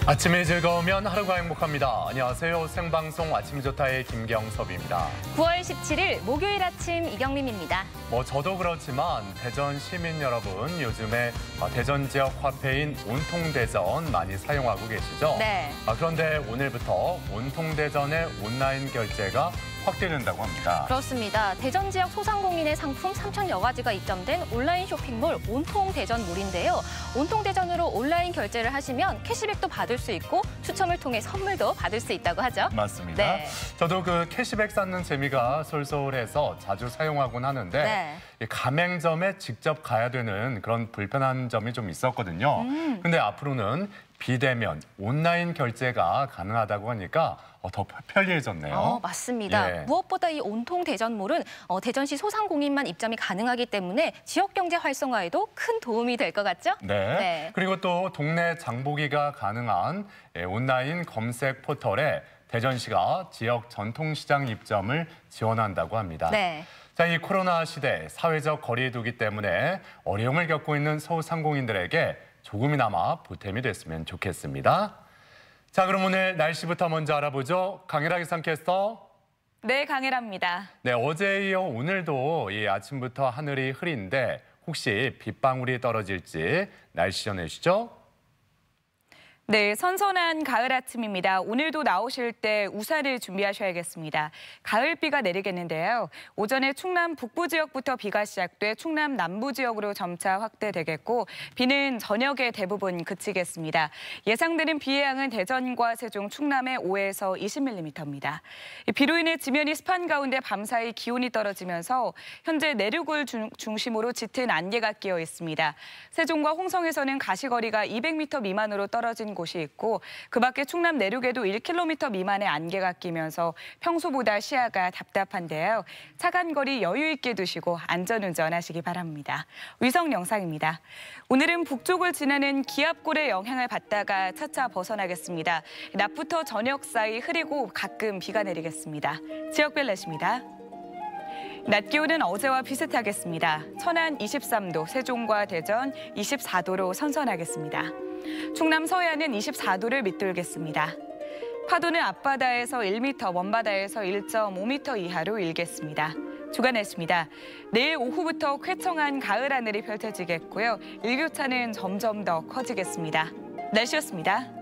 아침이 즐거우면 하루가 행복합니다. 안녕하세요. 생방송 아침 좋다의 김경섭입니다. 9월 17일 목요일 아침 이경림입니다. 저도 그렇지만 대전 시민 여러분 요즘에 대전 지역 화폐인 온통대전 많이 사용하고 계시죠? 네. 그런데 오늘부터 온통대전의 온라인 결제가 확대된다고 합니다. 그렇습니다. 대전 지역 소상공인의 상품 3,000여 가지가 입점된 온라인 쇼핑몰 온통대전몰인데요. 온통대전으로 온라인 결제를 하시면 캐시백도 받을 수 있고 추첨을 통해 선물도 받을 수 있다고 하죠. 맞습니다. 네. 저도 그 캐시백 쌓는 재미가 쏠쏠해서 자주 사용하곤 하는데 네. 이 가맹점에 직접 가야 되는 그런 불편한 점이 좀 있었거든요. 근데 앞으로는 비대면 온라인 결제가 가능하다고 하니까 더 편리해졌네요. 맞습니다. 예. 무엇보다 이 온통대전몰은 대전시 소상공인만 입점이 가능하기 때문에 지역 경제 활성화에도 큰 도움이 될 것 같죠? 네. 그리고 또 동네 장보기가 가능한 온라인 검색 포털에 대전시가 지역 전통시장 입점을 지원한다고 합니다. 네. 자, 이 코로나 시대 사회적 거리 두기 때문에 어려움을 겪고 있는 소상공인들에게 조금이나마 보탬이 됐으면 좋겠습니다. 자, 그럼 오늘 날씨부터 먼저 알아보죠. 강혜라 기상캐스터. 네, 강혜라입니다. 네, 어제에 이어 오늘도 이 아침부터 하늘이 흐린데 혹시 빗방울이 떨어질지 날씨 전해주시죠. 네, 선선한 가을 아침입니다. 오늘도 나오실 때 우산을 준비하셔야겠습니다. 가을비가 내리겠는데요. 오전에 충남 북부 지역부터 비가 시작돼 충남 남부 지역으로 점차 확대되겠고 비는 저녁에 대부분 그치겠습니다. 예상되는 비의 양은 대전과 세종, 충남의 5에서 20mm입니다. 비로 인해 지면이 습한 가운데 밤사이 기온이 떨어지면서 현재 내륙을 중심으로 짙은 안개가 끼어 있습니다. 세종과 홍성에서는 가시거리가 200m 미만으로 떨어진 곳이 있고 그 밖에 충남 내륙에도 1km 미만의 안개가 끼면서 평소보다 시야가 답답한데요. 차간 거리 여유 있게 두시고 안전운전하시기 바랍니다. 위성 영상입니다. 오늘은 북쪽을 지나는 기압골의 영향을 받다가 차차 벗어나겠습니다. 낮부터 저녁 사이 흐리고 가끔 비가 내리겠습니다. 지역별 날씨입니다. 낮 기온은 어제와 비슷하겠습니다. 천안 23도, 세종과 대전 24도로 선선하겠습니다. 충남 서해안은 24도를 밑돌겠습니다. 파도는 앞바다에서 1m, 먼바다에서 1.5m 이하로 일겠습니다. 주간 날씨입니다. 내일 오후부터 쾌청한 가을 하늘이 펼쳐지겠고요. 일교차는 점점 더 커지겠습니다. 날씨였습니다.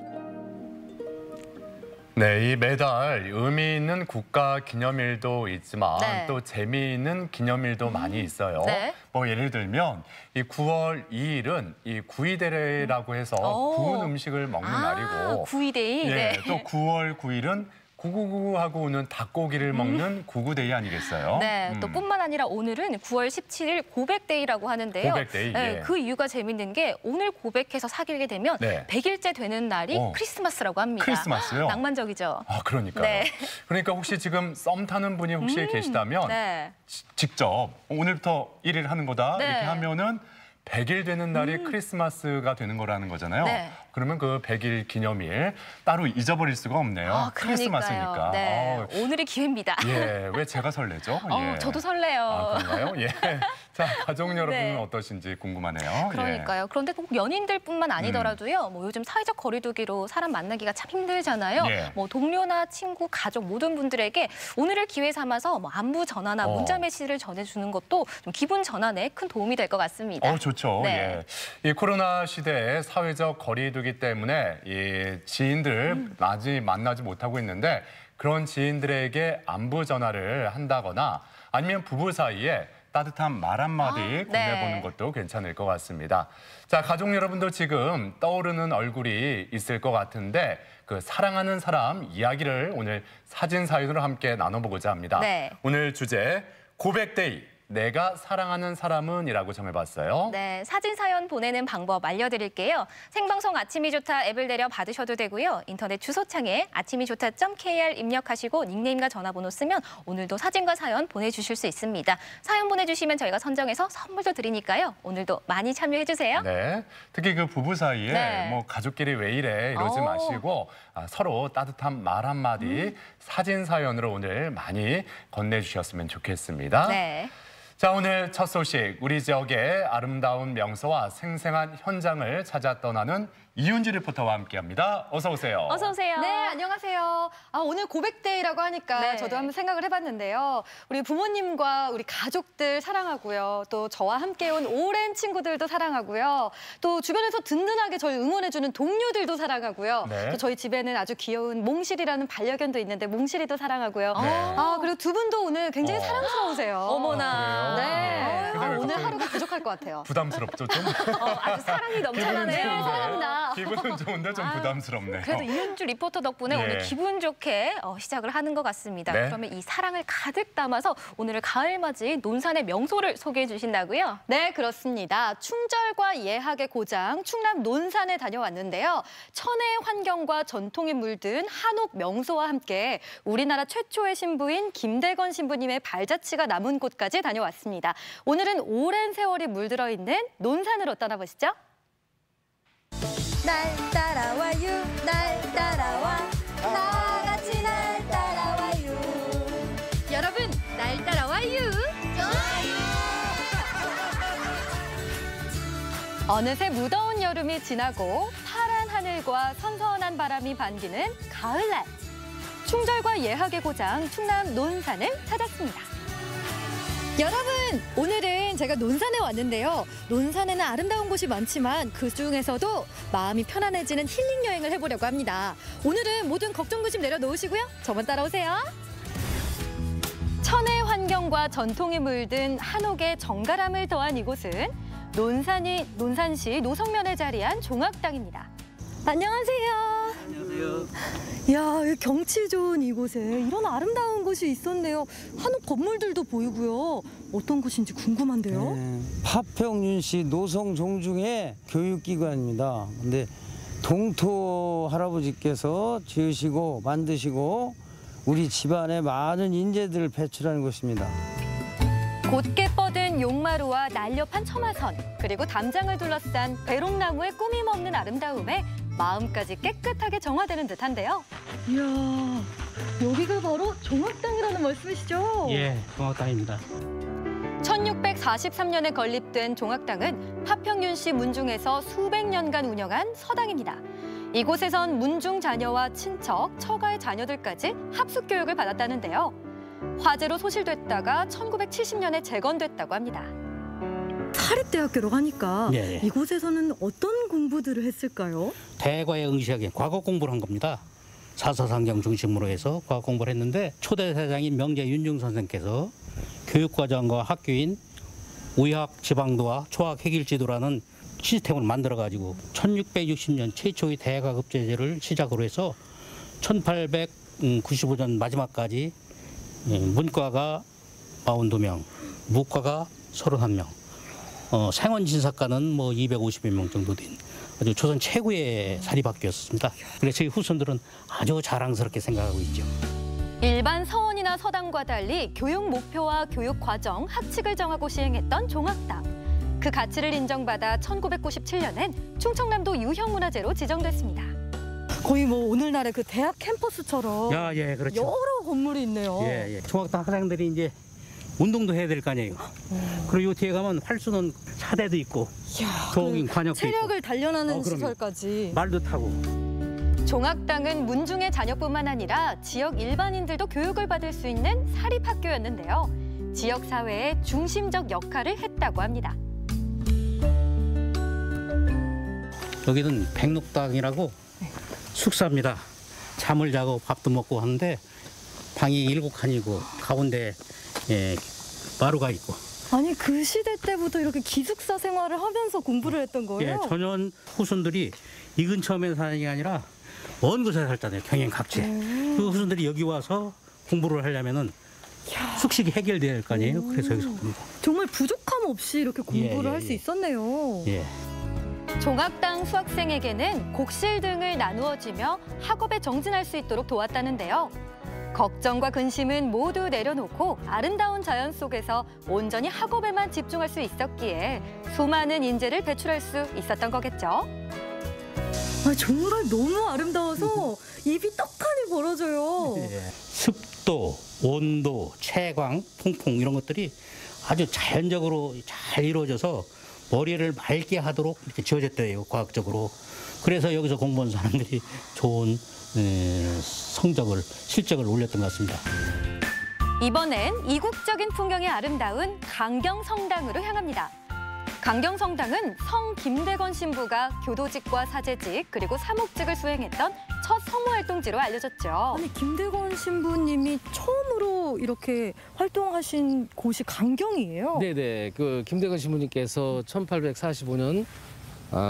네, 이 매달 의미 있는 국가 기념일도 있지만 네. 또 재미있는 기념일도 많이 있어요. 네. 예를 들면 이 9월 2일은 이 구이대회라고 해서 구운 음식을 먹는 날이고 구이데이. 예, 네. 또 9월 9일은 구구구하고 우는 닭고기를 먹는 구구데이 아니겠어요? 네, 또 뿐만 아니라 오늘은 9월 17일 고백데이라고 하는데요. 고백데이, 네, 예. 그 이유가 재밌는 게 오늘 고백해서 사귀게 되면 네. 100일째 되는 날이 크리스마스라고 합니다. 크리스마스요? 낭만적이죠. 그러니까요. 네. 그러니까 혹시 지금 썸 타는 분이 혹시 계시다면 네. 직접 오늘부터 1일 하는 거다 네. 이렇게 하면은 100일 되는 날이 크리스마스가 되는 거라는 거잖아요. 네. 그러면 그 100일 기념일 따로 잊어버릴 수가 없네요. 크리스마스니까. 네. 오늘이 기회입니다. 예, 왜 제가 설레죠? 예. 저도 설레요. 그런가요? 예. 자, 가족 여러분은 네. 어떠신지 궁금하네요. 그러니까요. 그런데 꼭 연인들뿐만 아니더라도요. 요즘 사회적 거리두기로 사람 만나기가 참 힘들잖아요. 예. 동료나 친구, 가족 모든 분들에게 오늘을 기회 삼아서 안부 전화나 문자 메시지를 전해주는 것도 좀 기분 전환에 큰 도움이 될 것 같습니다. 좋죠. 네. 예. 이 코로나 시대에 사회적 거리두기 때문에 이 지인들 많이 만나지 못하고 있는데 그런 지인들에게 안부 전화를 한다거나 아니면 부부 사이에 따뜻한 말 한마디 건네보는 네. 것도 괜찮을 것 같습니다. 자, 가족 여러분도 지금 떠오르는 얼굴이 있을 것 같은데 그 사랑하는 사람 이야기를 오늘 사진 사연으로 함께 나눠보고자 합니다. 네. 오늘 주제 고백데이. 내가 사랑하는 사람은 이라고 정해봤어요. 네, 사진 사연 보내는 방법 알려드릴게요. 생방송 아침이 좋다 앱을 내려 받으셔도 되고요. 인터넷 주소창에 아침이좋다.kr 입력하시고 닉네임과 전화번호 쓰면 오늘도 사진과 사연 보내주실 수 있습니다. 사연 보내주시면 저희가 선정해서 선물도 드리니까요. 오늘도 많이 참여해주세요. 네, 특히 그 부부 사이에 네. 가족끼리 왜 이래 이러지 마시고 서로 따뜻한 말 한마디 사진 사연으로 오늘 많이 건네주셨으면 좋겠습니다. 네. 자, 오늘 첫 소식, 우리 지역의 아름다운 명소와 생생한 현장을 찾아 떠나는 이윤지 리포터와 함께합니다. 어서 오세요. 어서 오세요. 네, 안녕하세요. 오늘 고백데이라고 하니까 네. 저도 한번 생각을 해봤는데요. 우리 부모님과 우리 가족들 사랑하고요. 또 저와 함께 온 오랜 친구들도 사랑하고요. 또 주변에서 든든하게 저희 응원해주는 동료들도 사랑하고요. 네. 또 저희 집에는 아주 귀여운 몽실이라는 반려견도 있는데 몽실이도 사랑하고요. 네. 그리고 두 분도 오늘 굉장히 사랑스러우세요. 어머나. 그래요? 네. 근데 왜 오늘 갑자기 하루가 부족할 것 같아요. 부담스럽죠, 좀? 아주 사랑이 넘쳐나네요. 사랑합니다. 기분은 좋은데 좀 부담스럽네요. 그래도 이윤주 리포터 덕분에 예. 오늘 기분 좋게 시작을 하는 것 같습니다. 네. 그러면 이 사랑을 가득 담아서 오늘을 가을맞이 논산의 명소를 소개해 주신다고요? 네, 그렇습니다. 충절과 예학의 고장 충남 논산에 다녀왔는데요. 천혜의 환경과 전통이 물든 한옥 명소와 함께 우리나라 최초의 신부인 김대건 신부님의 발자취가 남은 곳까지 다녀왔습니다. 오늘은 오랜 세월이 물들어 있는 논산으로 떠나보시죠. 날 따라와요, 날 따라와, 나같이 날 따라와요. 여러분, 날 따라와요. 어느새 무더운 여름이 지나고 파란 하늘과 선선한 바람이 반기는 가을날. 충절과 예학의 고장 충남 논산을 찾았습니다. 여러분, 오늘은 제가 논산에 왔는데요. 논산에는 아름다운 곳이 많지만 그중에서도 마음이 편안해지는 힐링 여행을 해보려고 합니다. 오늘은 모든 걱정, 고심 내려놓으시고요. 저만 따라오세요. 천혜의 환경과 전통이 물든 한옥의 정갈함을 더한 이곳은 논산시 노성면에 자리한 종악당입니다. 안녕하세요. 안녕하세요. 이야, 이 경치 좋은 이곳에 이런 아름다운 곳이 있었네요. 한옥 건물들도 보이고요. 어떤 곳인지 궁금한데요. 네, 파평윤시 노성종중의 교육기관입니다. 근데 동토 할아버지께서 지으시고 만드시고 우리 집안에 많은 인재들을 배출하는 곳입니다. 곧게 뻗은 용마루와 날렵한 처마선, 그리고 담장을 둘러싼 배롱나무의 꾸밈없는 아름다움에 마음까지 깨끗하게 정화되는 듯한데요. 이야, 여기가 바로 종악당이라는 말씀이시죠? 예, 종악당입니다. 1643년에 건립된 종악당은 파평윤시 문중에서 수백 년간 운영한 서당입니다. 이곳에선 문중 자녀와 친척, 처가의 자녀들까지 합숙 교육을 받았다는데요. 화재로 소실됐다가 1970년에 재건됐다고 합니다. 사립대학교로 가니까 예, 예. 이곳에서는 어떤 공부들을 했을까요? 대과에 응시하게 과거 공부를 한 겁니다. 사서상경 중심으로 해서 과거 공부를 했는데 초대 사장인 명재 윤중 선생께서 교육과정과 학교인 의학 지방도와 초학 해길지도라는 시스템을 만들어가지고 1660년 최초의 대과급제제를 시작으로 해서 1895년 마지막까지 문과가 42명, 무과가 31명, 생원진사과는 뭐 250여 명 정도 된 아주 조선 최고의 사립학교였습니다. 그래서 저희 후손들은 아주 자랑스럽게 생각하고 있죠. 일반 서원이나 서당과 달리 교육 목표와 교육 과정, 학칙을 정하고 시행했던 종악당. 그 가치를 인정받아 1997년엔 충청남도 유형문화재로 지정됐습니다. 거의 뭐 오늘날의 그 대학 캠퍼스처럼 예, 그렇죠. 여러 건물이 있네요. 예. 종악당 학생들이 이제 운동도 해야 될 거 아니에요. 그리고 요 뒤에 가면 활수는 사대도 있고, 도인 관역도 체력을 있고, 단련하는 그럼요. 시설까지. 말도 타고. 종악당은 문중의 자녀뿐만 아니라 지역 일반인들도 교육을 받을 수 있는 사립학교였는데요. 지역 사회의 중심적 역할을 했다고 합니다. 여기는 백록당이라고 숙사입니다. 잠을 자고 밥도 먹고 하는데 방이 7칸이고 가운데 마루가 있고. 아니 그 시대 때부터 이렇게 기숙사 생활을 하면서 공부를 했던 거예요? 전원 후손들이 이 근처에 사는 게 아니라 먼 곳에 살잖아요. 경행 각지에. 그 후손들이 여기 와서 공부를 하려면은 숙식이 해결돼야 될 거 아니에요. 그래서 여기서 봅니다. 정말 부족함 없이 이렇게 공부를 할 수 있었네요. 예. 종악당 수학생에게는 곡실 등을 나누어 주며 학업에 정진할 수 있도록 도왔다는데요. 걱정과 근심은 모두 내려놓고 아름다운 자연 속에서 온전히 학업에만 집중할 수 있었기에 수많은 인재를 배출할 수 있었던 거겠죠. 정말 너무 아름다워서 입이 떡하니 벌어져요. 습도, 온도, 채광, 통풍 이런 것들이 아주 자연적으로 잘 이루어져서 머리를 맑게 하도록 이렇게 지어졌대요. 과학적으로. 그래서 여기서 공부한 사람들이 좋은 실적을 올렸던 것 같습니다. 이번엔 이국적인 풍경이 아름다운 강경성당으로 향합니다. 강경성당은 성 김대건 신부가 교도직과 사제직 그리고 사목직을 수행했던 첫 성모활동지로 알려졌죠. 아니 김대건 신부님이 처음으로 이렇게 활동하신 곳이 강경이에요. 네네. 그 김대건 신부님께서 1845년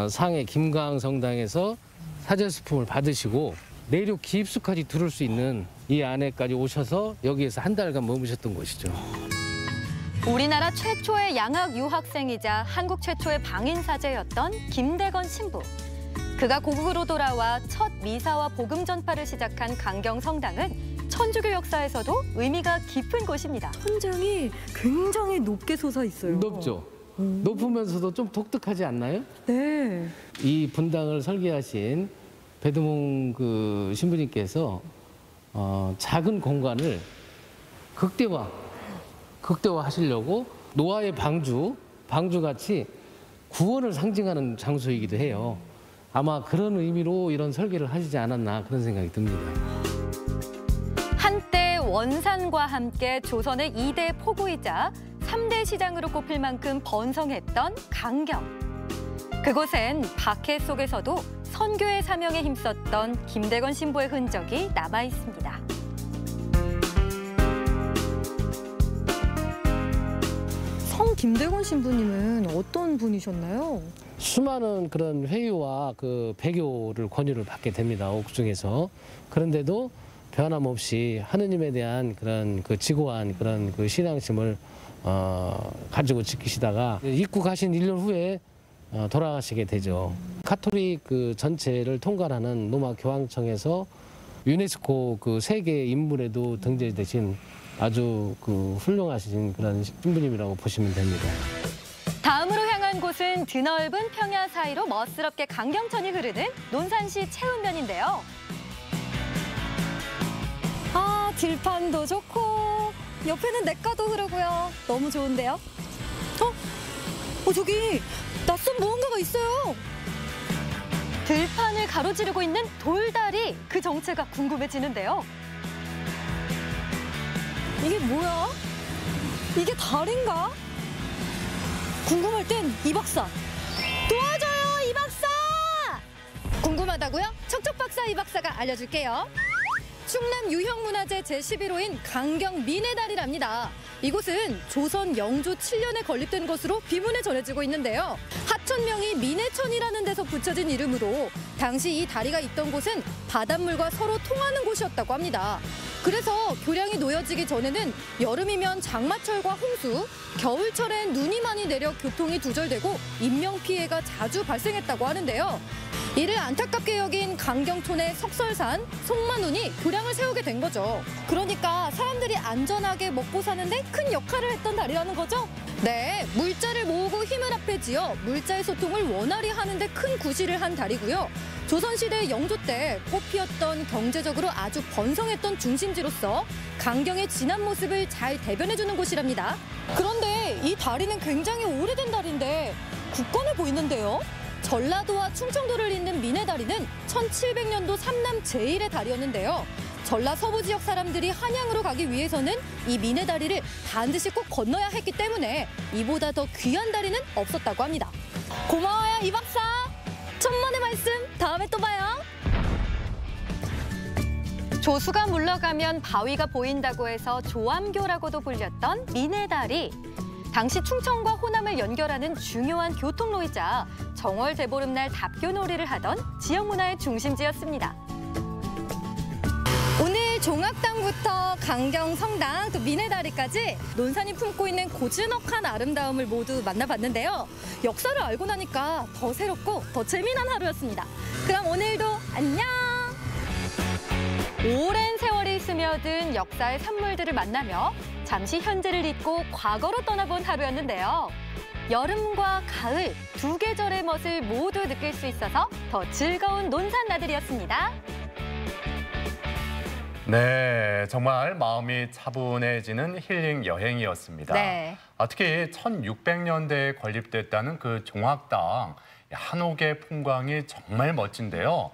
상해 김강성당에서 사제수품을 받으시고 내륙 깊숙하게 들을 수 있는 이 안에까지 오셔서 여기에서 한 달간 머무셨던 곳이죠. 우리나라 최초의 양학 유학생이자 한국 최초의 방인사제였던 김대건 신부. 그가 고국으로 돌아와 첫 미사와 복음 전파를 시작한 강경성당은 천주교 역사에서도 의미가 깊은 곳입니다. 천장이 굉장히 높게 솟아 있어요. 높죠. 높으면서도 좀 독특하지 않나요? 네. 이 분당을 설계하신 배두몽 그 신부님께서 작은 공간을 극대화하시려고 노아의 방주같이 구원을 상징하는 장소이기도 해요. 아마 그런 의미로 이런 설계를 하시지 않았나 그런 생각이 듭니다. 한때 원산과 함께 조선의 2대 포구이자 3대 시장으로 꼽힐 만큼 번성했던 강경. 그곳엔 박해 속에서도 선교의 사명에 힘썼던 김대건 신부의 흔적이 남아 있습니다. 성 김대건 신부님은 어떤 분이셨나요? 수많은 그런 회유와 그 배교를 권유를 받게 됩니다. 옥중에서. 그런데도 변함없이 하느님에 대한 그런 그 지고한 그런 그 신앙심을 가지고 지키시다가 입국하신 1년 후에 돌아가시게 되죠. 가톨릭 그 전체를 통관하는 로마 교황청에서 유네스코 그 세계 인물에도 등재되신 아주 그 훌륭하신 그런 신부님이라고 보시면 됩니다. 다음으로 향한 곳은 드넓은 평야 사이로 멋스럽게 강경천이 흐르는 논산시 채운면인데요. 아, 들판도 좋고 옆에는 냇가도 흐르고요. 너무 좋은데요? 저기 낯선 무언가가 있어요. 들판을 가로지르고 있는 돌다리, 그 정체가 궁금해지는데요. 이게 뭐야? 이게 다리인가? 궁금할 땐 이 박사. 도와줘요, 이 박사! 궁금하다고요? 척척박사 이 박사가 알려줄게요. 충남 유형문화재 제11호인 강경 미네다리랍니다. 이곳은 조선 영조 7년에 건립된 것으로 비문에 전해지고 있는데요. 하천명이 미네천이라는 데서 붙여진 이름으로 당시 이 다리가 있던 곳은 바닷물과 서로 통하는 곳이었다고 합니다. 그래서 교량이 놓여지기 전에는 여름이면 장마철과 홍수, 겨울철엔 눈이 많이 내려 교통이 두절되고 인명피해가 자주 발생했다고 하는데요. 이를 안타깝게 여긴 강경촌의 석설산, 송만운이 교량을 세우게 된 거죠. 그러니까 사람들이 안전하게 먹고 사는데 큰 역할을 했던 다리라는 거죠. 네, 물자를 모으고 힘을 합해지어 물자의 소통을 원활히 하는데 큰 구실을 한 다리고요. 조선시대 영조 때 꽃피었던 경제적으로 아주 번성했던 중심지로서 강경의 진한 모습을 잘 대변해주는 곳이랍니다. 그런데 이 다리는 굉장히 오래된 다리인데 굳건해 보이는데요. 전라도와 충청도를 잇는 미네다리는 1700년도 삼남 제1의 다리였는데요. 전라 서부 지역 사람들이 한양으로 가기 위해서는 이 미네다리를 반드시 꼭 건너야 했기 때문에 이보다 더 귀한 다리는 없었다고 합니다. 고마워요, 이 박사. 천만의 말씀, 다음에 또 봐요. 조수가 물러가면 바위가 보인다고 해서 조암교라고도 불렸던 미네다리. 당시 충청과 호남을 연결하는 중요한 교통로이자 정월 대보름날 답교놀이를 하던 지역문화의 중심지였습니다. 오늘 종악당부터 강경성당 또 미네다리까지 논산이 품고 있는 고즈넉한 아름다움을 모두 만나봤는데요. 역사를 알고 나니까 더 새롭고 더 재미난 하루였습니다. 그럼 오늘도 안녕! 오랜 세월이 스며든 역사의 산물들을 만나며 잠시 현재를 잊고 과거로 떠나본 하루였는데요. 여름과 가을 두 계절의 멋을 모두 느낄 수 있어서 더 즐거운 논산 나들이였습니다. 네, 정말 마음이 차분해지는 힐링 여행이었습니다. 네. 특히 1600년대에 건립됐다는 그 종악당, 한옥의 풍광이 정말 멋진데요.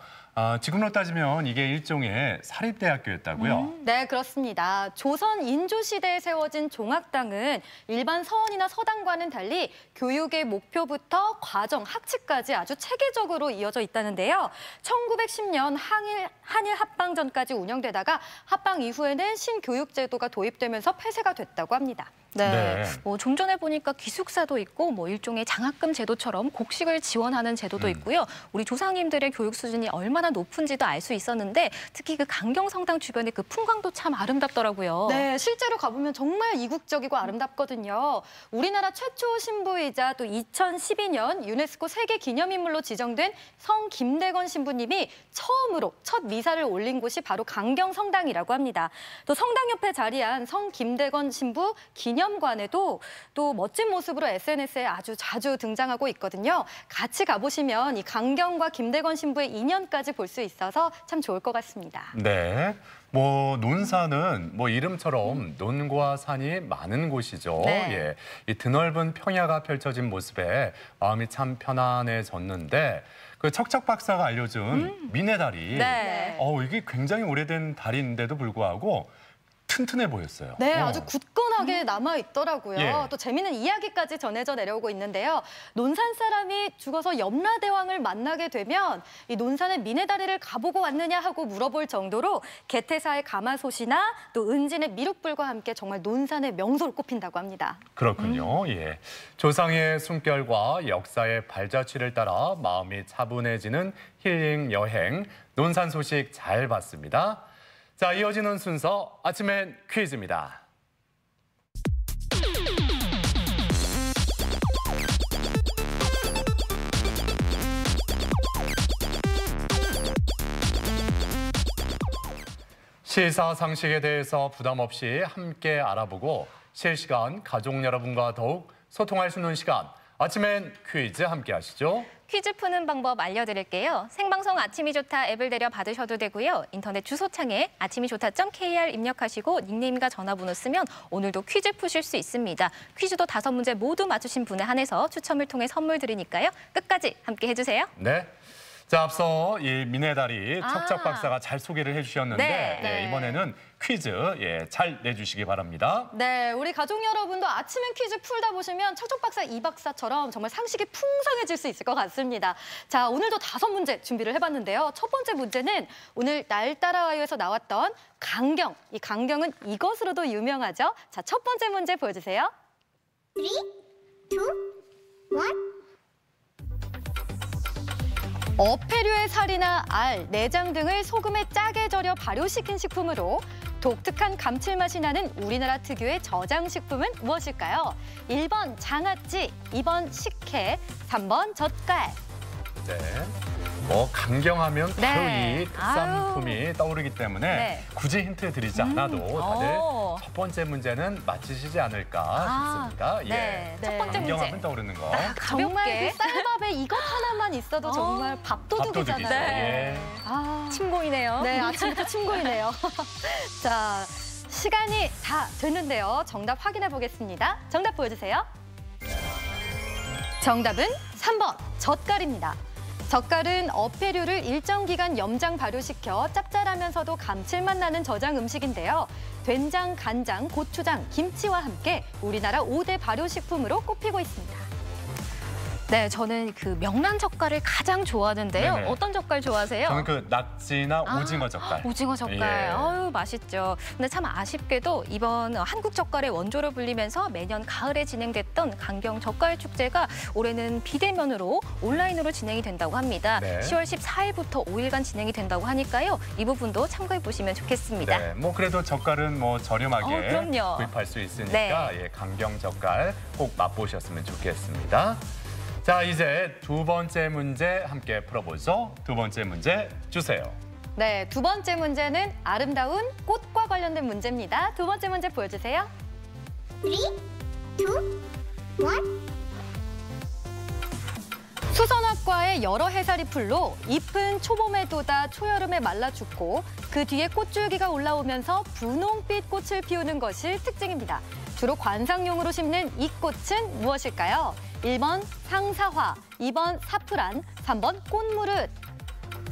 지금으로 따지면 이게 일종의 사립대학교였다고요? 네, 그렇습니다. 조선 인조시대에 세워진 종학당은 일반 서원이나 서당과는 달리 교육의 목표부터 과정, 학칙까지 아주 체계적으로 이어져 있다는데요. 1910년 한일 합방 전까지 운영되다가 합방 이후에는 신교육제도가 도입되면서 폐쇄가 됐다고 합니다. 네. 좀 전에 보니까 기숙사도 있고 일종의 장학금 제도처럼 곡식을 지원하는 제도도 있고요. 우리 조상님들의 교육 수준이 얼마나 높은지도 알 수 있었는데 특히 그 강경성당 주변의 그 풍광도 참 아름답더라고요. 네, 실제로 가보면 정말 이국적이고 아름답거든요. 우리나라 최초 신부이자 또 2012년 유네스코 세계 기념인물로 지정된 성 김대건 신부님이 처음으로 첫 미사를 올린 곳이 바로 강경성당이라고 합니다. 또 성당 옆에 자리한 성 김대건 신부 기념관에도 또 멋진 모습으로 SNS에 아주 자주 등장하고 있거든요. 같이 가보시면 이 강경과 김대건 신부의 인연까지 볼 수 있어서 참 좋을 것 같습니다. 네. 논산은 이름처럼 논과 산이 많은 곳이죠. 네. 예. 이 드넓은 평야가 펼쳐진 모습에 마음이 참 편안해졌는데 그 척척 박사가 알려준 미네다리. 네. 이게 굉장히 오래된 다리인데도 불구하고 튼튼해 보였어요. 네, 아주 굳건하게 남아있더라고요. 예. 또 재미있는 이야기까지 전해져 내려오고 있는데요. 논산 사람이 죽어서 염라대왕을 만나게 되면 이 논산의 미네다리를 가보고 왔느냐 하고 물어볼 정도로 개태사의 가마솥이나 또 은진의 미륵불과 함께 정말 논산의 명소로 꼽힌다고 합니다. 그렇군요. 예. 조상의 숨결과 역사의 발자취를 따라 마음이 차분해지는 힐링 여행, 논산 소식 잘 봤습니다. 자, 이어지는 순서 아침엔 퀴즈입니다. 시사상식에 대해서 부담 없이 함께 알아보고 실시간 가족 여러분과 더욱 소통할 수 있는 시간. 아침엔 퀴즈 함께 하시죠. 퀴즈 푸는 방법 알려드릴게요. 생방송 아침이 좋다 앱을 내려 받으셔도 되고요. 인터넷 주소창에 아침이 좋다.kr 입력하시고 닉네임과 전화번호 쓰면 오늘도 퀴즈 푸실 수 있습니다. 퀴즈도 5문제 모두 맞추신 분에 한해서 추첨을 통해 선물 드리니까요. 끝까지 함께 해주세요. 네. 자, 앞서 이 미네다리 척척 박사가 잘 소개를 해주셨는데 네. 이번에는 퀴즈 잘 내주시기 바랍니다. 네, 우리 가족 여러분도 아침엔 퀴즈 풀다 보시면 척척 박사, 이 박사처럼 정말 상식이 풍성해질 수 있을 것 같습니다. 자, 오늘도 5문제 준비를 해봤는데요. 첫 번째 문제는 오늘 날 따라와요에서 나왔던 강경. 이 강경은 이것으로도 유명하죠. 자, 첫 번째 문제 보여주세요. 3, 2, 1. 어패류의 살이나 알, 내장 등을 소금에 짜게 절여 발효시킨 식품으로 독특한 감칠맛이 나는 우리나라 특유의 저장식품은 무엇일까요? 1번 장아찌, 2번 식혜, 3번 젓갈. 네. 강경하면 바로 네. 이 특산품이 떠오르기 때문에 네. 굳이 힌트 드리지 않아도 다들 첫 번째 문제는 맞히시지 않을까 싶습니다. 네. 첫 번째 문제. 강경하면 떠오르는 거. 정말 가볍게. 그 쌀밥에 이것 하나만 있어도 정말 밥도둑이잖아요. 밥도둑이죠. 예. 침 고이네요. 네, 아침부터 침 고이네요. 자, 시간이 다 됐는데요. 정답 확인해 보겠습니다. 정답 보여주세요. 정답은 3번 젓갈입니다. 젓갈은 어패류를 일정 기간 염장 발효시켜 짭짤하면서도 감칠맛 나는 저장 음식인데요. 된장, 간장, 고추장, 김치와 함께 우리나라 5대 발효식품으로 꼽히고 있습니다. 네, 저는 그 명란 젓갈을 가장 좋아하는데요. 네네. 어떤 젓갈 좋아하세요? 저는 그 낙지나 오징어 젓갈. 오징어 젓갈. 예. 아유, 맛있죠. 근데 참 아쉽게도 이번 한국 젓갈의 원조로 불리면서 매년 가을에 진행됐던 강경 젓갈 축제가 올해는 비대면으로 온라인으로 진행이 된다고 합니다. 네. 10월 14일부터 5일간 진행이 된다고 하니까요. 이 부분도 참고해 보시면 좋겠습니다. 네, 그래도 젓갈은 저렴하게 그럼요. 구입할 수 있으니까 네. 강경 젓갈 꼭 맛보셨으면 좋겠습니다. 자, 이제 두 번째 문제 함께 풀어보죠. 두 번째 문제 주세요. 네, 두 번째 문제는 아름다운 꽃과 관련된 문제입니다. 두 번째 문제 보여주세요. 3, 2, 1. 수선화과의 여러 해살이 풀로 잎은 초봄에 돋아 초여름에 말라 죽고 그 뒤에 꽃줄기가 올라오면서 분홍빛 꽃을 피우는 것이 특징입니다. 주로 관상용으로 심는 이 꽃은 무엇일까요? 1번 상사화, 2번 사프란, 3번 꽃무릇.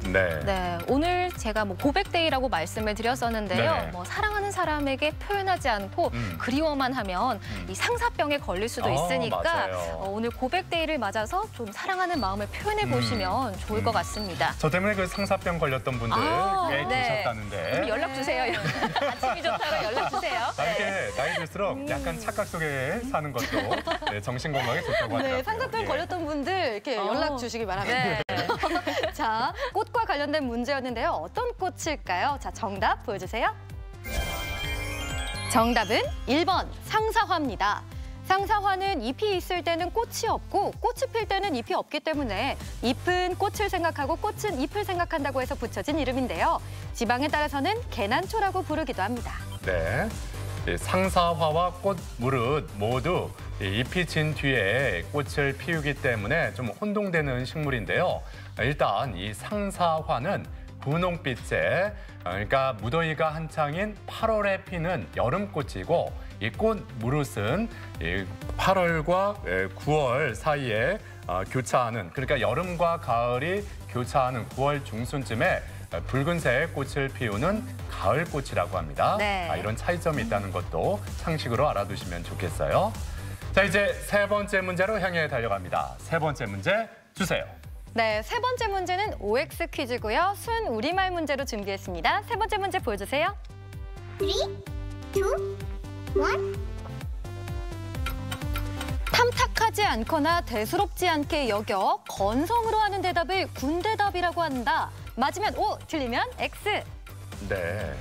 네. 네, 오늘 제가 뭐 고백데이라고 말씀을 드렸었는데요. 네네. 뭐 사랑하는 사람에게 표현하지 않고 그리워만 하면 이 상사병에 걸릴 수도 있으니까 맞아요. 오늘 고백데이를 맞아서 좀 사랑하는 마음을 표현해 보시면 좋을 것 같습니다. 저 때문에 그 상사병 걸렸던 분들 꽤 계셨다는데. 연락 주세요. 아침이 좋다고 연락 주세요. 이렇게 나이 들수록 약간 착각 속에 사는 것도 네, 정신 건강에 좋다고 하더라고요. 네, 상사병 예. 걸렸던 분들 이렇게 연락 주시기 바랍니다. 네. 자, 꽃과 관련된 문제였는데요. 어떤 꽃일까요? 자, 정답 보여주세요. 정답은 1번 상사화입니다. 상사화는 잎이 있을 때는 꽃이 없고 꽃이 필 때는 잎이 없기 때문에 잎은 꽃을 생각하고 꽃은 잎을 생각한다고 해서 붙여진 이름인데요. 지방에 따라서는 개난초라고 부르기도 합니다. 네. 이 상사화와 꽃무릇 모두 이 잎이 진 뒤에 꽃을 피우기 때문에 좀 혼동되는 식물인데요. 일단 이 상사화는 분홍빛에 그러니까 무더위가 한창인 8월에 피는 여름꽃이고 이 꽃무릇은 8월과 9월 사이에 교차하는 그러니까 여름과 가을이 교차하는 9월 중순쯤에 붉은색 꽃을 피우는 가을꽃이라고 합니다. 네. 이런 차이점이 있다는 것도 상식으로 알아두시면 좋겠어요. 자, 이제 세 번째 문제로 향해 달려갑니다. 세 번째 문제 주세요. 네, 세 번째 문제는 OX 퀴즈고요. 순 우리말 문제로 준비했습니다. 세 번째 문제 보여주세요. 3, 2, 1. 탐탁하지 않거나 대수롭지 않게 여겨 건성으로 하는 대답을 군대답이라고 한다. 맞으면 O, 틀리면 X. 네.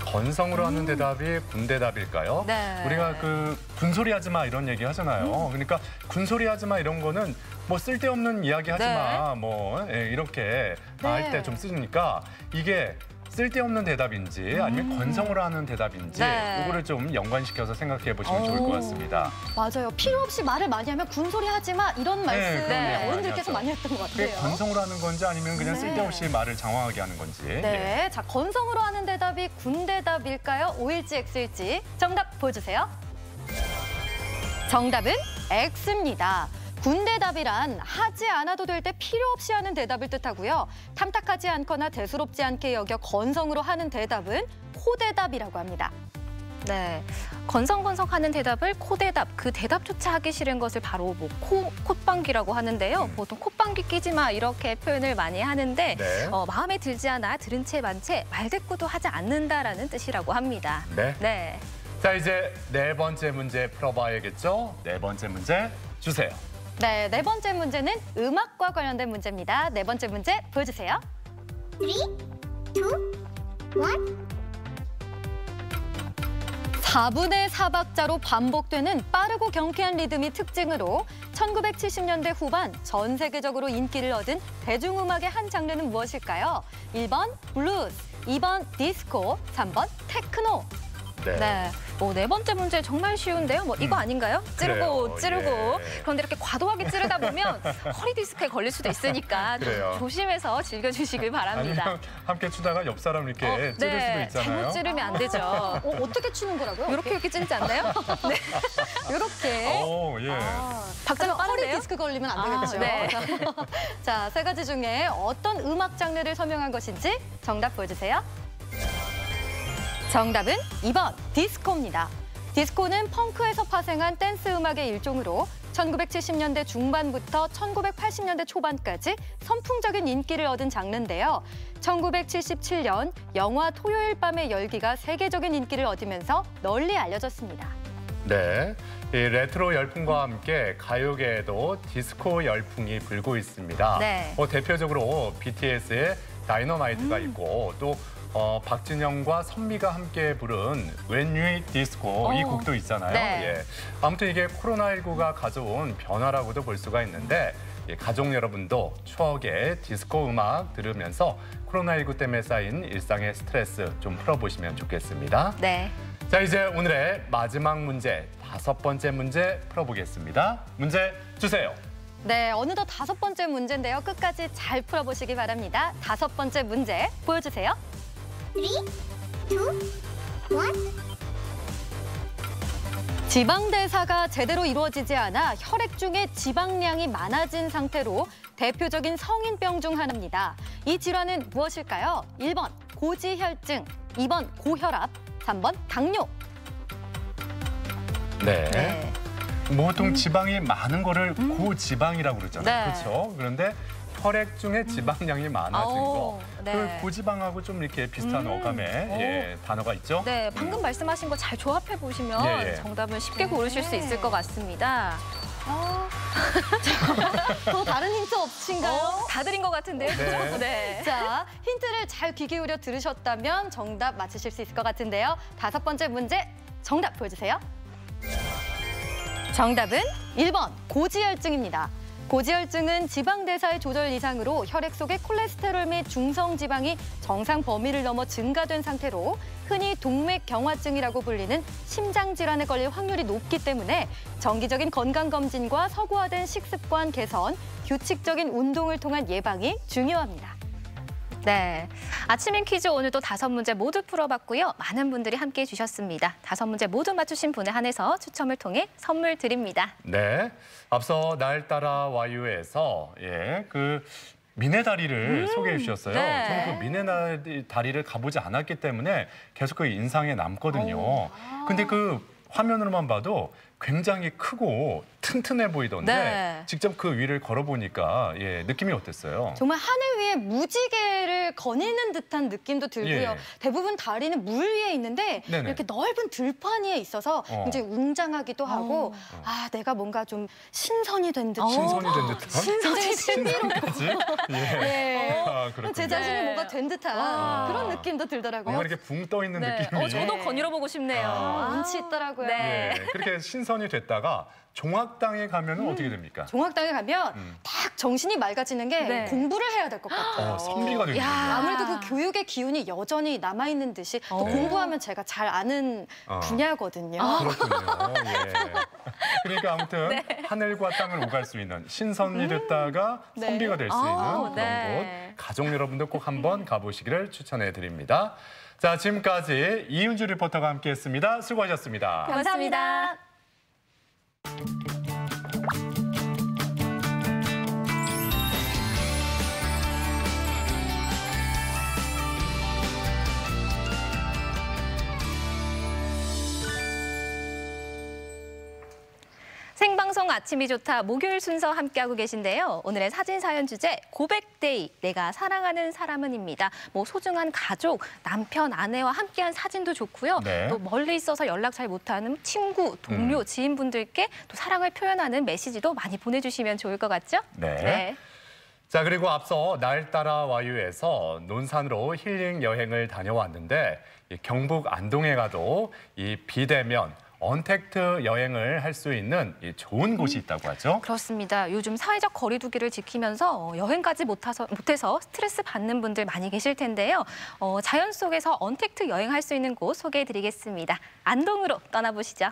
건성으로 하는 대답이 군대답일까요? 네. 우리가 그 군소리 하지 마 이런 얘기 하잖아요. 그러니까 군소리 하지 마 이런 거는 뭐 쓸데없는 이야기 하지 마 뭐 이렇게 할 때 좀 쓰니까 이게 쓸데없는 대답인지 아니면 건성으로 하는 대답인지 네. 이거를 좀 연관시켜서 생각해 보시면 좋을 것 같습니다. 맞아요. 필요 없이 말을 많이 하면 군소리 하지 마 이런 말씀 네, 어른들께서 많이 많이 했던 것 그게 같아요. 건성으로 하는 건지 아니면 그냥 네. 쓸데없이 말을 장황하게 하는 건지. 네, 자 건성으로 하는 대답이 군대답일까요? O일지 X일지 정답 보여주세요. 정답은 X입니다. 군대답이란 하지 않아도 될 때 필요 없이 하는 대답을 뜻하고요. 탐탁하지 않거나 대수롭지 않게 여겨 건성으로 하는 대답은 코대답이라고 합니다. 네, 건성건성하는 대답을 코대답, 그 대답조차 하기 싫은 것을 바로 뭐 콧방귀라고 하는데요. 보통 콧방귀 끼지 마 이렇게 표현을 많이 하는데 네. 마음에 들지 않아 들은 채 만 채 말대꾸도 하지 않는다라는 뜻이라고 합니다. 네. 네. 자, 이제 네 번째 문제 풀어봐야겠죠? 네 번째 문제 주세요. 네, 네 번째 문제는 음악과 관련된 문제입니다. 네 번째 문제 보여주세요. 3, 2, 1. 4분의 4박자로 반복되는 빠르고 경쾌한 리듬이 특징으로 1970년대 후반 전 세계적으로 인기를 얻은 대중음악의 한 장르는 무엇일까요? 1번 블루스, 2번 디스코, 3번 테크노. 네. 네 번째 문제 정말 쉬운데요. 뭐 이거 아닌가요? 찌르고 그래요. 찌르고. 예. 그런데 이렇게 과도하게 찌르다 보면 허리 디스크에 걸릴 수도 있으니까 좀 그래요. 조심해서 즐겨주시길 바랍니다. 아니면 함께 추다가 옆 사람 이렇게 찌를 수도 있잖아요. 잘못 찌르면 안 되죠. 어떻게 추는 거라고요? 이렇게 찌르지 않나요? 네. 이렇게. 오, 예. 박자가 허리 빠른데요? 디스크 걸리면 안 되겠죠. 네. 자, 세 가지 중에 어떤 음악 장르를 설명한 것인지 정답 보여주세요. 정답은 2번 디스코입니다. 디스코는 펑크에서 파생한 댄스 음악의 일종으로 1970년대 중반부터 1980년대 초반까지 선풍적인 인기를 얻은 장르인데요. 1977년 영화 토요일 밤의 열기가 세계적인 인기를 얻으면서 널리 알려졌습니다. 네. 이 레트로 열풍과 함께 가요계에도 디스코 열풍이 불고 있습니다. 네. 대표적으로 BTS의 다이너마이트가 있고 또 박진영과 선미가 함께 부른 When You Disco 이 곡도 있잖아요. 네. 예. 아무튼 이게 코로나19가 가져온 변화라고도 볼 수가 있는데 가족 여러분도 추억의 디스코 음악 들으면서 코로나19 때문에 쌓인 일상의 스트레스 좀 풀어보시면 좋겠습니다. 네. 자, 이제 오늘의 마지막 문제, 5번째 문제 풀어보겠습니다. 문제 주세요. 네, 어느덧 5번째 문제인데요. 끝까지 잘 풀어보시기 바랍니다. 5번째 문제 보여주세요. 3, 2, 1. 지방대사가 제대로 이루어지지 않아 혈액 중에 지방량이 많아진 상태로 대표적인 성인병 중 하나입니다. 이 질환은 무엇일까요? 1번 고지혈증, 2번 고혈압, 3번 당뇨. 네. 보통 지방이 많은 거를 고지방이라고 그러잖아요. 네. 그렇죠? 그런데 혈액 중에 지방량이 많아진 거. 네. 그 고지방하고 좀 이렇게 비슷한 어감의 단어가 있죠? 네, 방금 말씀하신 거 잘 조합해 보시면 예. 정답은 쉽게 고르실 수 있을 것 같습니다. 더 다른 힌트 없으신가요? 다 드린 것 같은데요. 그죠? 네. 자, 힌트를 잘 귀 기울여 들으셨다면 정답 맞히실 수 있을 것 같은데요. 5번째 문제 정답 보여주세요. 정답은 1번 고지혈증입니다. 고지혈증은 지방대사의 조절 이상으로 혈액 속의 콜레스테롤 및 중성지방이 정상 범위를 넘어 증가된 상태로 흔히 동맥경화증이라고 불리는 심장질환에 걸릴 확률이 높기 때문에 정기적인 건강검진과 서구화된 식습관 개선, 규칙적인 운동을 통한 예방이 중요합니다. 네, 아침인 퀴즈 오늘도 5문제 모두 풀어봤고요. 많은 분들이 함께해 주셨습니다. 5문제 모두 맞추신 분에 한해서 추첨을 통해 선물 드립니다. 네. 앞서 날 따라 와요에서 그 미네 다리를 소개해 주셨어요. 네. 저는 그 미네 다리를 가보지 않았기 때문에 계속 그 인상에 남거든요. 근데 그 화면으로만 봐도 굉장히 크고 튼튼해 보이던데 네. 직접 그 위를 걸어보니까 느낌이 어땠어요? 정말 하늘 위에 무지개를 거니는 듯한 느낌도 들고요. 예. 대부분 다리는 물 위에 있는데 네네. 이렇게 넓은 들판 위에 있어서 굉장히 웅장하기도 하고 내가 뭔가 좀 신선이 된 듯한. 신선이 된 듯한? 굉장히 신선까지? 아, 그렇군요. 제 자신이 뭔가 된 듯한 그런 느낌도 뭔가 들더라고요. 이렇게 붕 떠 있는 네. 느낌이. 저도 거닐어보고 싶네요. 운치 있더라고요. 네. 그렇게 신선이 됐다가 종악당에 가면은 어떻게 됩니까? 종합당에 가면 딱 정신이 맑아지는 게 네. 공부를 해야 될 것 같아요. 선비가 되는군요. 아무래도 그 교육의 기운이 여전히 남아있는 듯이 또 공부하면 제가 잘 아는 분야거든요. 그렇군요. 그러니까 아무튼 하늘과 땅을 오갈 수 있는 신선이 됐다가 선비가 될 수 있는 그런 곳. 가족 여러분들 꼭 한번 가보시기를 추천해 드립니다. 자, 지금까지 이윤주 리포터가 함께했습니다. 수고하셨습니다. 감사합니다. 생방송 아침이 좋다 목요일 순서 함께하고 계신데요. 오늘의 사진 사연 주제 고백데이 내가 사랑하는 사람은입니다. 뭐 소중한 가족, 남편, 아내와 함께한 사진도 좋고요. 네. 또 멀리 있어서 연락 잘 못하는 친구, 동료, 지인분들께 또 사랑을 표현하는 메시지도 많이 보내주시면 좋을 것 같죠? 네. 자, 그리고 앞서 날 따라 와요에서 논산으로 힐링 여행을 다녀왔는데 이 경북 안동에 가도 이 비대면 언택트 여행을 할 수 있는 좋은 곳이 있다고 하죠. 그렇습니다. 요즘 사회적 거리두기를 지키면서 여행까지 못해서 스트레스 받는 분들 많이 계실 텐데요. 자연 속에서 언택트 여행할 수 있는 곳 소개해드리겠습니다. 안동으로 떠나보시죠.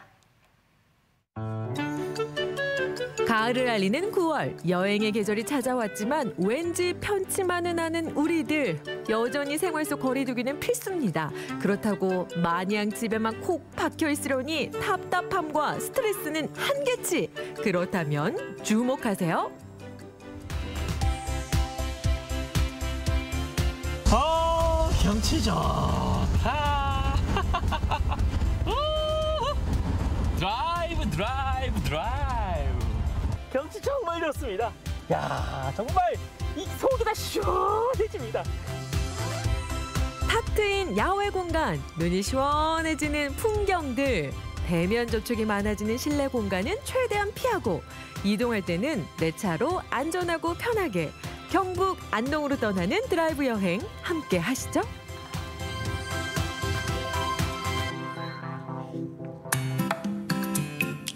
가을을 알리는 9월, 여행의 계절이 찾아왔지만 왠지 편치만은 않은 우리들. 여전히 생활 속 거리두기는 필수입니다. 그렇다고 마냥 집에만 콕 박혀 있으려니 답답함과 스트레스는 한계치. 그렇다면 주목하세요. 경치 좋다. 드라이브. 경치 정말 좋습니다. 야, 정말 이 속이 다 시원해집니다. 탁 트인 야외 공간, 눈이 시원해지는 풍경들. 대면 접촉이 많아지는 실내 공간은 최대한 피하고 이동할 때는 내 차로 안전하고 편하게 경북 안동으로 떠나는 드라이브 여행 함께 하시죠.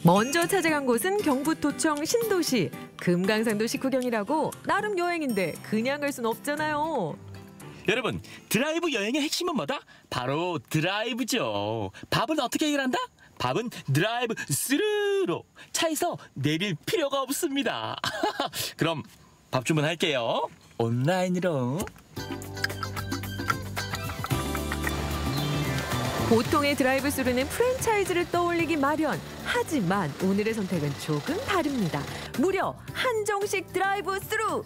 먼저 찾아간 곳은 경부토청 신도시. 금강산도 식후경이라고 나름 여행인데 그냥 갈 순 없잖아요. 여러분, 드라이브 여행의 핵심은 뭐다? 바로 드라이브죠. 밥은 어떻게 해결한다? 밥은 드라이브 스루로 차에서 내릴 필요가 없습니다. 그럼 밥 주문할게요. 온라인으로. 보통의 드라이브 스루는 프랜차이즈를 떠올리기 마련. 하지만 오늘의 선택은 조금 다릅니다. 무려 한정식 드라이브 스루.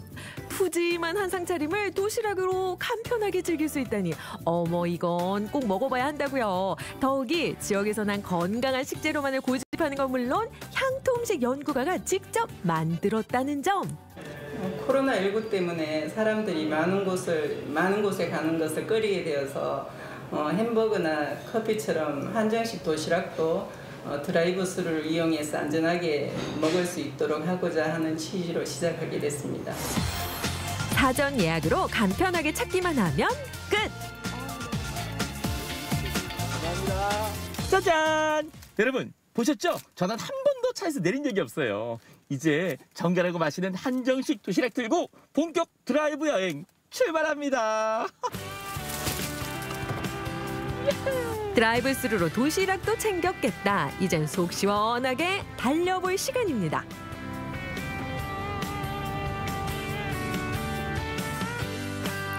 푸짐한 한상 차림을 도시락으로 간편하게 즐길 수 있다니 어머 이건 꼭 먹어봐야 한다고요. 더욱이 지역에서 난 건강한 식재료만을 고집하는 건 물론 향토 음식 연구가가 직접 만들었다는 점. 코로나19 때문에 사람들이 많은 곳에 가는 것을 꺼리게 되어서 햄버거나 커피처럼 한정식 도시락도 드라이브 스루를 이용해서 안전하게 먹을 수 있도록 하고자 하는 취지로 시작하게 됐습니다. 사전 예약으로 간편하게 찾기만 하면 끝! 감사합니다. 짜잔! 여러분 보셨죠? 저는 한 번도 차에서 내린 적이 없어요. 이제 정갈하고 맛있는 한정식 도시락 들고 본격 드라이브 여행 출발합니다. 드라이브 스루로 도시락도 챙겼겠다. 이젠 속 시원하게 달려볼 시간입니다.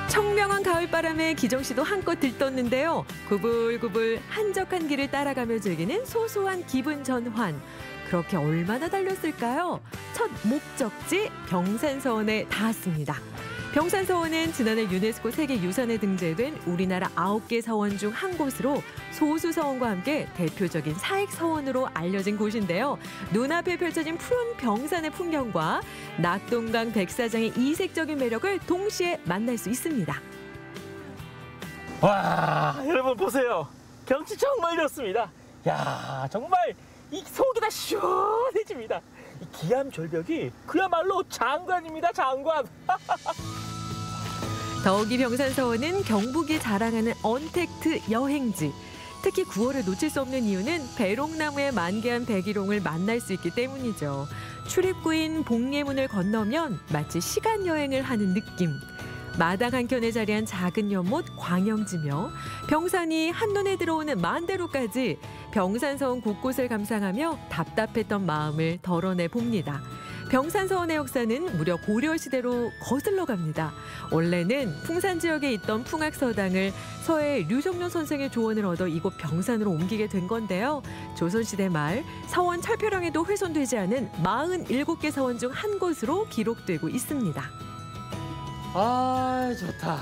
청명한 가을바람에 기정씨도 한껏 들떴는데요. 구불구불 한적한 길을 따라가며 즐기는 소소한 기분 전환. 그렇게 얼마나 달렸을까요? 첫 목적지 병산서원에 닿았습니다. 병산서원은 지난해 유네스코 세계유산에 등재된 우리나라 9개 서원 중 한 곳으로 소수서원과 함께 대표적인 사익서원으로 알려진 곳인데요. 눈앞에 펼쳐진 푸른 병산의 풍경과 낙동강 백사장의 이색적인 매력을 동시에 만날 수 있습니다. 와, 여러분 보세요. 경치 정말 좋습니다. 야, 정말 이 속이 다 시원해집니다. 이 기암 절벽이 그야말로 장관입니다, 장관. 더욱이 병산서원은 경북이 자랑하는 언택트 여행지. 특히 9월을 놓칠 수 없는 이유는 배롱나무에 만개한 백일홍을 만날 수 있기 때문이죠. 출입구인 복례문을 건너면 마치 시간여행을 하는 느낌. 마당 한켠에 자리한 작은 연못 광영지며 병산이 한눈에 들어오는 만대로까지 병산서원 곳곳을 감상하며 답답했던 마음을 덜어내 봅니다. 병산서원의 역사는 무려 고려시대로 거슬러 갑니다. 원래는 풍산 지역에 있던 풍악서당을 서해 류성룡 선생의 조언을 얻어 이곳 병산으로 옮기게 된 건데요. 조선시대 말 서원 철표령에도 훼손되지 않은 47개 서원 중 한 곳으로 기록되고 있습니다. 아, 좋다.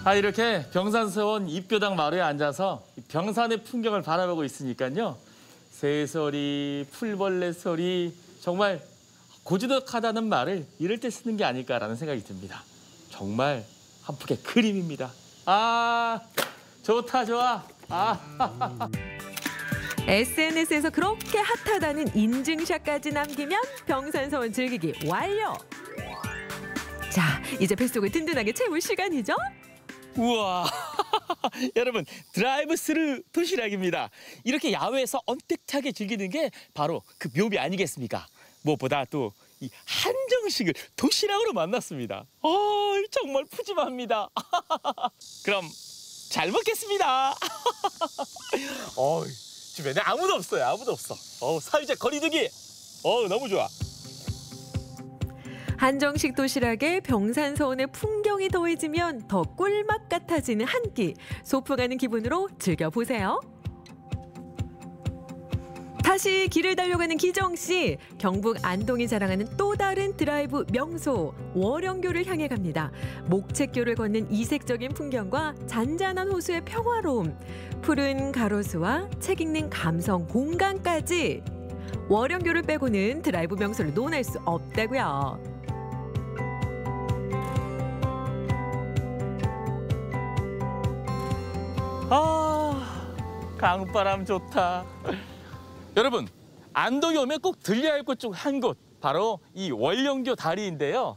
아, 이렇게 병산서원 입교당 마루에 앉아서 병산의 풍경을 바라보고 있으니까요. 새소리, 풀벌레 소리, 정말 고즈넉하다는 말을 이럴 때 쓰는 게 아닐까라는 생각이 듭니다. 정말 한 폭의 그림입니다. 아, 좋다, 좋아. 아. SNS에서 그렇게 핫하다는 인증샷까지 남기면 병산서원 즐기기 완료. 자, 이제 뱃속을 든든하게 채울 시간이죠? 우와, 여러분 드라이브 스루 도시락입니다. 이렇게 야외에서 언택트하게 즐기는 게 바로 그 묘미 아니겠습니까? 무엇보다 또 이 한정식을 도시락으로 만났습니다. 정말 푸짐합니다. 그럼 잘 먹겠습니다. 주변에 아무도 없어요. 아무도 없어. 사회적 거리두기. 너무 좋아. 한정식 도시락에 병산서원의 풍경이 더해지면 더 꿀맛 같아지는 한 끼. 소풍하는 기분으로 즐겨보세요. 다시 길을 달려가는 기정씨. 경북 안동이 자랑하는 또 다른 드라이브 명소 월영교를 향해 갑니다. 목책교를 걷는 이색적인 풍경과 잔잔한 호수의 평화로움. 푸른 가로수와 책 읽는 감성 공간까지. 월영교를 빼고는 드라이브 명소를 논할 수 없다고요. 강바람 좋다. 여러분, 안동에 오면 꼭 들려야 할 곳 중 한 곳, 바로 이 월영교 다리인데요.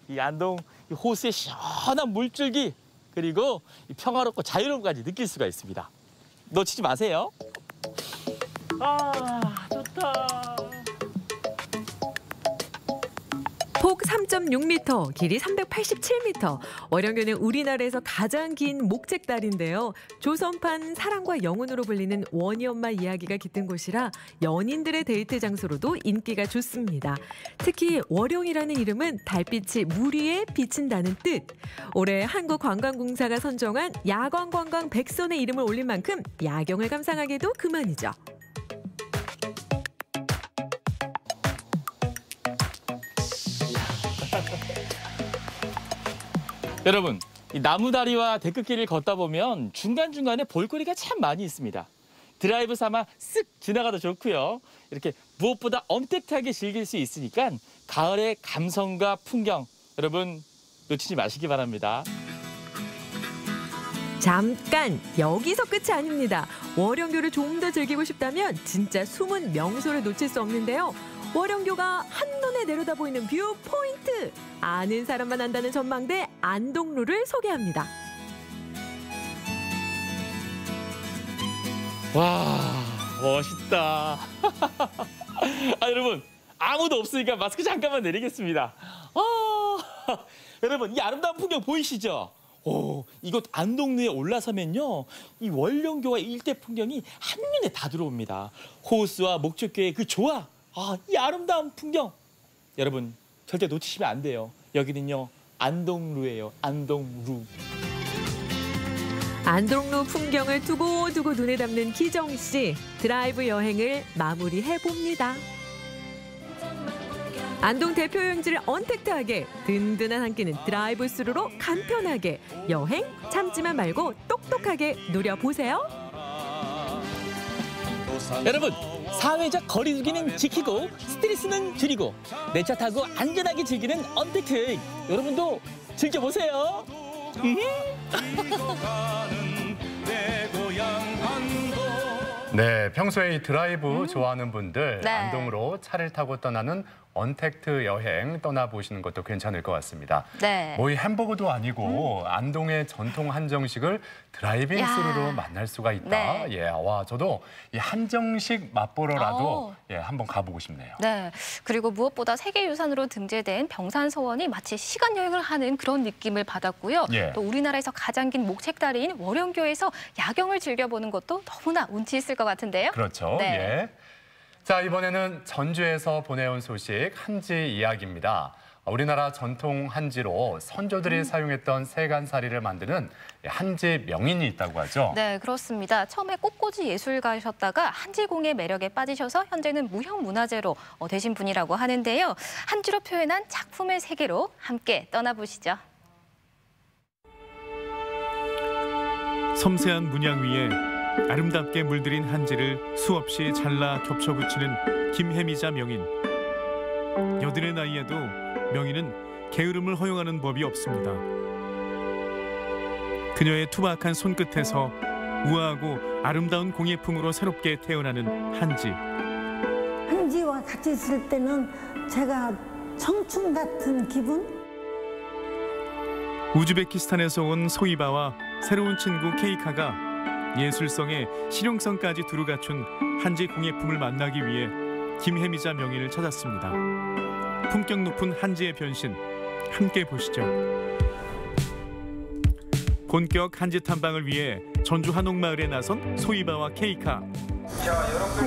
이 안동 이 호수의 시원한 물줄기, 그리고 이 평화롭고 자유로움까지 느낄 수가 있습니다. 놓치지 마세요. 좋다. 폭 3.6m, 길이 387m. 월영교는 우리나라에서 가장 긴 목책다리인데요. 조선판 사랑과 영혼으로 불리는 원희 엄마 이야기가 깃든 곳이라 연인들의 데이트 장소로도 인기가 좋습니다. 특히 월영이라는 이름은 달빛이 물 위에 비친다는 뜻. 올해 한국관광공사가 선정한 야광관광 100선의 이름을 올린 만큼 야경을 감상하기도 그만이죠. 여러분, 이 나무다리와 데크길을 걷다 보면 중간중간에 볼거리가 참 많이 있습니다. 드라이브 삼아 쓱 지나가도 좋고요. 이렇게 무엇보다 엄택하게 즐길 수 있으니까 가을의 감성과 풍경, 여러분 놓치지 마시기 바랍니다. 잠깐, 여기서 끝이 아닙니다. 월영교를 좀 더 즐기고 싶다면 진짜 숨은 명소를 놓칠 수 없는데요. 월영교가 한눈에 내려다 보이는 뷰 포인트! 아는 사람만 안다는 전망대 안동루를 소개합니다. 와, 멋있다. 여러분, 아무도 없으니까 마스크 잠깐만 내리겠습니다. 여러분, 이 아름다운 풍경 보이시죠? 이곳 안동루에 올라서면요, 이 월영교와 일대 풍경이 한눈에 다 들어옵니다. 호수와 목적교의 그 조화, 이 아름다운 풍경. 여러분, 절대 놓치시면 안 돼요. 여기는요, 안동루예요. 안동루. 안동루 풍경을 두고두고 눈에 담는 기정 씨. 드라이브 여행을 마무리해봅니다. 안동 대표 여행지를 언택트하게, 든든한 한 끼는 드라이브 스루로 간편하게. 여행 참지만 말고 똑똑하게 누려보세요. 여러분, 사회적 거리두기는 지키고 스트레스는 줄이고 내 차 타고 안전하게 즐기는 언택트. 여러분도 즐겨보세요. 네, 평소에 이 드라이브 좋아하는 분들 네. 안동으로 차를 타고 떠나는 언택트 여행 떠나보시는 것도 괜찮을 것 같습니다. 네. 뭐 이 햄버거도 아니고 안동의 전통 한정식을 드라이빙 스루로 만날 수가 있다. 네. 예, 와 저도 이 한정식 맛보러라도 한번 가보고 싶네요. 네. 그리고 무엇보다 세계유산으로 등재된 병산서원이 마치 시간 여행을 하는 그런 느낌을 받았고요. 예. 또 우리나라에서 가장 긴 목책다리인 월영교에서 야경을 즐겨보는 것도 너무나 운치 있을 것 같은데요. 그렇죠. 네. 예. 자, 이번에는 전주에서 보내온 소식 한지 이야기입니다. 우리나라 전통 한지로 선조들이 사용했던 세간살이를 만드는 한지 명인이 있다고 하죠. 네, 그렇습니다. 처음에 꽃꽂이 예술가셨다가 한지공의 매력에 빠지셔서 현재는 무형문화재로 되신 분이라고 하는데요. 한지로 표현한 작품의 세계로 함께 떠나보시죠. 섬세한 문양 위에 아름답게 물들인 한지를 수없이 잘라 겹쳐 붙이는 김혜미자 명인. 여든의 나이에도 명인은 게으름을 허용하는 법이 없습니다. 그녀의 투박한 손끝에서 우아하고 아름다운 공예품으로 새롭게 태어나는 한지. 한지와 같이 있을 때는 제가 청춘 같은 기분? 우즈베키스탄에서 온 소이바와 새로운 친구 케이카가 예술성에 실용성까지 두루 갖춘 한지 공예품을 만나기 위해 김혜미자 명인을 찾았습니다. 품격 높은 한지의 변신, 함께 보시죠. 본격 한지 탐방을 위해 전주 한옥마을에 나선 소이바와 케이카.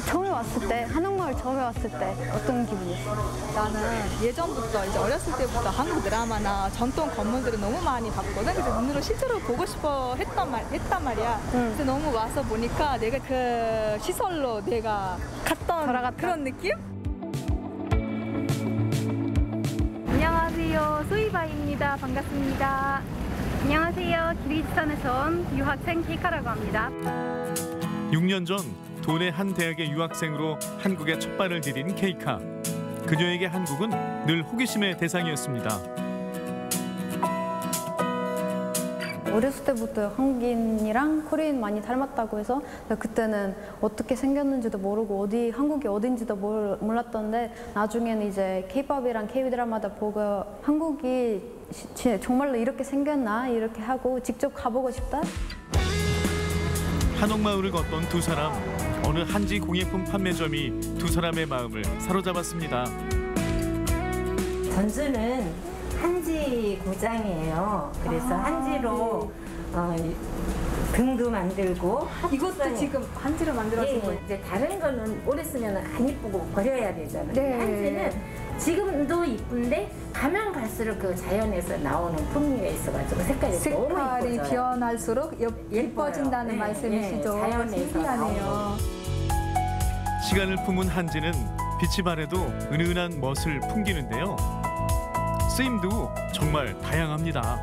처음에 왔을 때, 한옥마을 처음에 왔을 때 어떤 기분이었어? 나는 예전부터 이제 어렸을 때부터 한국 드라마나 전통 건물들을 너무 많이 봤거든. 그래서 눈으로 실제로 보고 싶어 했단 말이야. 그래서 너무 와서 보니까 내가 그 시설로 내가 갔던 그런 느낌? 안녕하세요. 소이바입니다. 반갑습니다. 안녕하세요. 기르기스탄에서 온 유학생 케이카라고 합니다. 6년 전 도내 한 대학의 유학생으로 한국에 첫 발을 디딘 케이카. 그녀에게 한국은 늘 호기심의 대상이었습니다. 어렸을 때부터 한국인이랑 코리안 많이 닮았다고 해서 그때는 어떻게 생겼는지도 모르고 한국이 어딘지도 몰랐던데 나중에는 이제 K-팝이랑 K-드라마다 보고 한국이 정말로 이렇게 생겼나 이렇게 하고 직접 가보고 싶다. 한옥마을을 걷던 두 사람. 어느 한지 공예품 판매점이 두 사람의 마음을 사로잡았습니다. 전주는 한지 고장이에요. 그래서 한지로 등도 만들고 이것도 지금 한지로 만들어진 거예요? 이제 다른 거는 오래 쓰면 안 이쁘고 버려야 되잖아요. 네. 한지는 지금도 이쁜데 가면 갈수록 그 자연에서 나오는 풍미가 있어가지고 색깔이 너무 색깔이 예뻐져요. 변할수록 예뻐진다는 네, 말씀이시죠? 네, 자연에서 신기하네요. 시간을 품은 한지는 빛이 바래도 은은한 멋을 풍기는데요. 쓰임도 정말 다양합니다.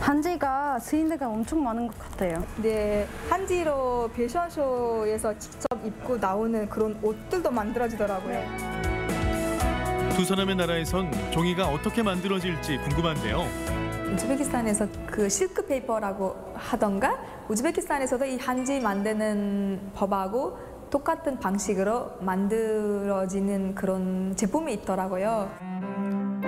한지가 쓰임새가 엄청 많은 것 같아요. 네, 한지로 패션쇼에서 직접 입고 나오는 그런 옷들도 만들어지더라고요. 두 사람의 나라에선 종이가 어떻게 만들어질지 궁금한데요. 우즈베키스탄에서 그 실크 페이퍼라고 하던가 우즈베키스탄에서도 이 한지 만드는 법하고 똑같은 방식으로 만들어지는 그런 제품이 있더라고요.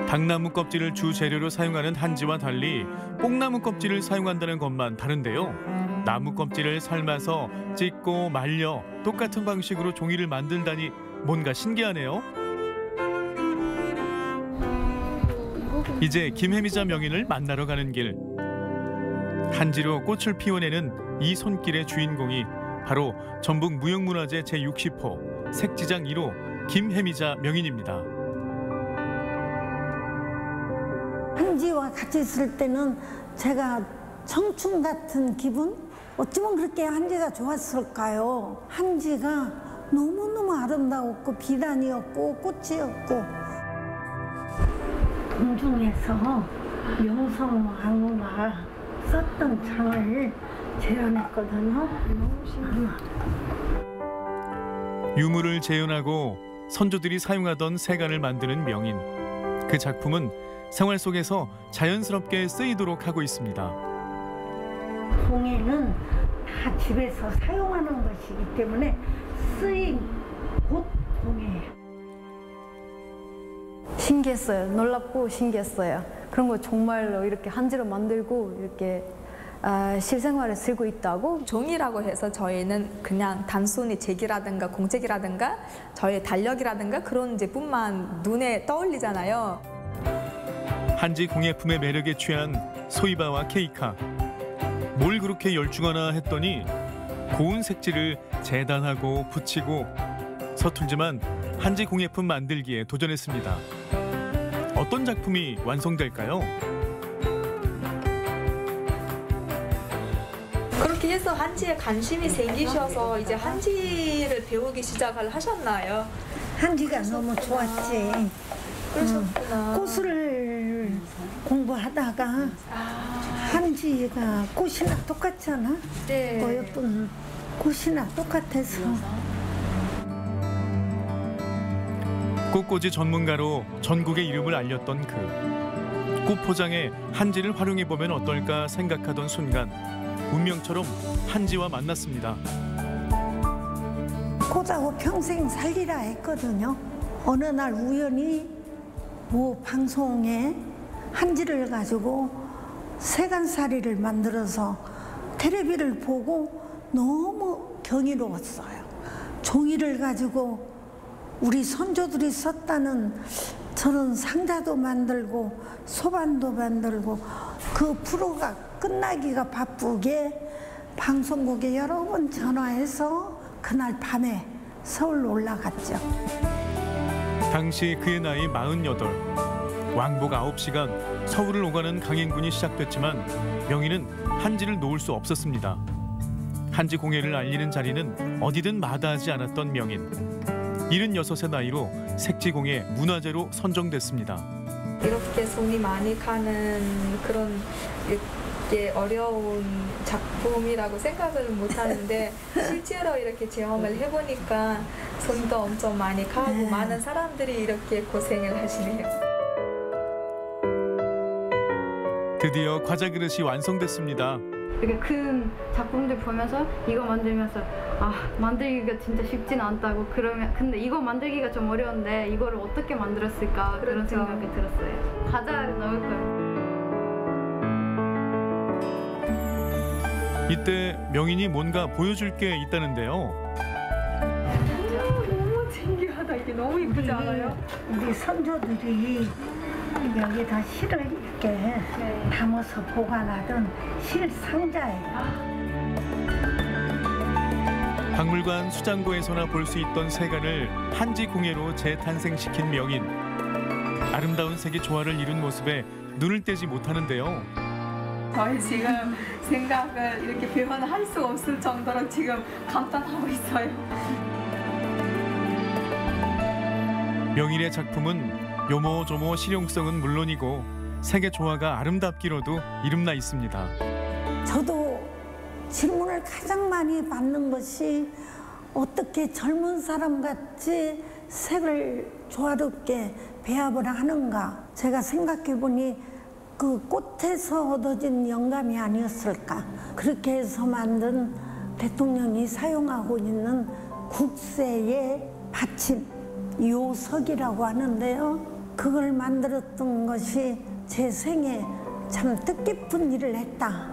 당나무 껍질을 주 재료로 사용하는 한지와 달리 뽕나무 껍질을 사용한다는 것만 다른데요. 나무 껍질을 삶아서 찢고 말려 똑같은 방식으로 종이를 만든다니 뭔가 신기하네요. 이제 김혜미자 명인을 만나러 가는 길. 한지로 꽃을 피워내는 이 손길의 주인공이 바로 전북 무형문화재 제60호 색지장 1호 김혜미자 명인입니다. 한지와 같이 있을 때는 제가 청춘 같은 기분? 어쩌면 그렇게 한지가 좋았을까요? 한지가 너무너무 아름다웠고 비단이었고 꽃이었고 동중에서 명성황후가 썼던 장을 재현했거든요. 너무 신기해요. 유물을 재현하고 선조들이 사용하던 세간을 만드는 명인. 그 작품은 생활 속에서 자연스럽게 쓰이도록 하고 있습니다. 공예는 다 집에서 사용하는 것이기 때문에 쓰임 곧 공예예요. 신기했어요. 놀랍고 신기했어요. 그런 거 정말로 이렇게 한지로 만들고 이렇게 실생활에 쓰고 있다고? 종이라고 해서 저희는 그냥 단순히 재기라든가 공책이라든가 저희의 달력이라든가 그런 제품만 눈에 떠올리잖아요. 한지 공예품의 매력에 취한 소이바와 케이카. 뭘 그렇게 열중하나 했더니 고운 색지를 재단하고 붙이고 서툴지만 한지 공예품 만들기에 도전했습니다. 어떤 작품이 완성될까요? 그렇게 해서 한지에 관심이 생기셔서 이제 한지를 배우기 시작을 하셨나요? 한지가 너무 좋았지. 그러셨구나. 꽃을 공부하다가 한지가 꽃이나 똑같잖아. 네. 예쁜 꽃이나 똑같아서. 꽃꽂이 전문가로 전국의 이름을 알렸던 그. 꽃 포장에 한지를 활용해보면 어떨까 생각하던 순간 운명처럼 한지와 만났습니다. 꽃하고 평생 살리라 했거든요. 어느 날 우연히 뭐 방송에 한지를 가지고 세간살이를 만들어서 텔레비를 보고 너무 경이로웠어요. 종이를 가지고 우리 선조들이 썼다는 저런 상자도 만들고 소반도 만들고 그 프로가 끝나기가 바쁘게 방송국에 여러 번 전화해서 그날 밤에 서울로 올라갔죠. 당시 그의 나이 48. 왕복 9시간 서울을 오가는 강행군이 시작됐지만 명인은 한지를 놓을 수 없었습니다. 한지 공예를 알리는 자리는 어디든 마다하지 않았던 명인. 76의 나이로 색지공예 문화재로 선정됐습니다. 이렇게 손이 많이 가는 그런 이렇게 어려운 작품이라고 생각을 못하는데 실제로 이렇게 체험을 해보니까 손도 엄청 많이 가고 많은 사람들이 이렇게 고생을 하시네요. 드디어 과자 그릇이 완성됐습니다. 이렇게 큰 작품들 보면서 이거 만들면서 만들기가 진짜 쉽진 않다고 근데 이거 만들기가 좀 어려운데 이거를 어떻게 만들었을까 그런 생각이 들었어요. 과자를 넣을 거예요. 이때 명인이 뭔가 보여줄 게 있다는데요. 너무 신기하다. 이게 너무 이쁘지 않아요? 우리 선조들이 여기다 실을 이렇게 담아서 보관하던 실 상자예요. 박물관 수장고에서나 볼 수 있던 세간을 한지 공예로 재탄생시킨 명인. 아름다운 색의 조화를 이룬 모습에 눈을 떼지 못하는데요. 저희 지금 생각을 이렇게 표현할 수 없을 정도로 지금 감탄하고 있어요. 명인의 작품은 요모조모 실용성은 물론이고 색의 조화가 아름답기로도 이름나 있습니다. 저도 질문을 가장 많이 받는 것이 어떻게 젊은 사람같이 색을 조화롭게 배합을 하는가. 제가 생각해보니 그 꽃에서 얻어진 영감이 아니었을까. 그렇게 해서 만든 대통령이 사용하고 있는 국세의 받침, 요석이라고 하는데요. 그걸 만들었던 것이 제 생에 참 뜻깊은 일을 했다.